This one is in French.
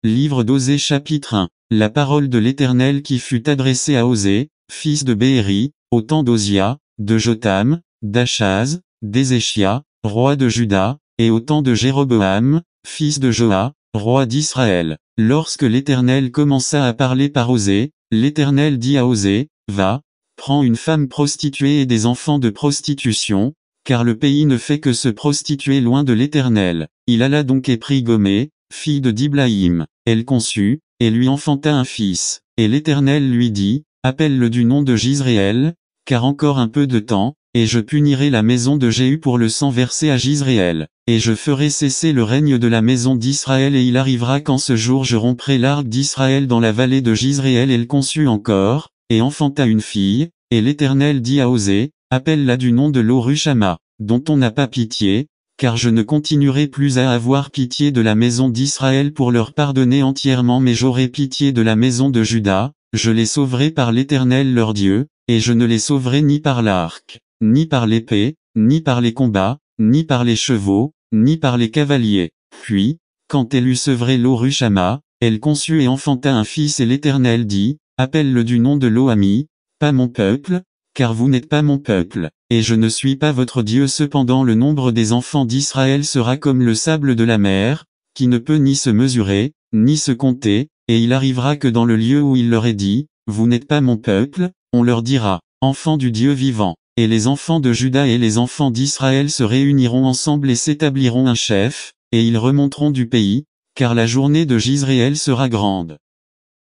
Livre d'Osée chapitre 1. La parole de l'Éternel qui fut adressée à Osée, fils de Béhéri, au temps d'Osia, de Jotham, d'Achaz, d'Ézéchia, roi de Juda, et au temps de Jéroboam, fils de Joas, roi d'Israël. Lorsque l'Éternel commença à parler par Osée, l'Éternel dit à Osée, va, prends une femme prostituée et des enfants de prostitution, car le pays ne fait que se prostituer loin de l'Éternel. Il alla donc et prit Gomé, fille de Diblaïm. Elle conçut, et lui enfanta un fils. Et l'Éternel lui dit, appelle-le du nom de Jizréel, car encore un peu de temps, et je punirai la maison de Jéhu pour le sang versé à Jizréel. Et je ferai cesser le règne de la maison d'Israël et il arrivera qu'en ce jour je romprai l'arc d'Israël dans la vallée de Jizréel. Elle conçut encore, et enfanta une fille, et l'Éternel dit à Osée, appelle-la du nom de Lo-Rushama, dont on n'a pas pitié, car je ne continuerai plus à avoir pitié de la maison d'Israël pour leur pardonner entièrement, mais j'aurai pitié de la maison de Juda, je les sauverai par l'Éternel leur Dieu, et je ne les sauverai ni par l'arc, ni par l'épée, ni par les combats, ni par les chevaux, ni par les cavaliers. Puis, quand elle eut sevré Lo-Rushama, elle conçut et enfanta un fils et l'Éternel dit, appelle-le du nom de Lo-Ami, pas mon peuple, car vous n'êtes pas mon peuple, et je ne suis pas votre Dieu. Cependant le nombre des enfants d'Israël sera comme le sable de la mer, qui ne peut ni se mesurer, ni se compter, et il arrivera que dans le lieu où il leur est dit, vous n'êtes pas mon peuple, on leur dira, enfants du Dieu vivant. Et les enfants de Juda et les enfants d'Israël se réuniront ensemble et s'établiront un chef, et ils remonteront du pays, car la journée de Jizréel sera grande.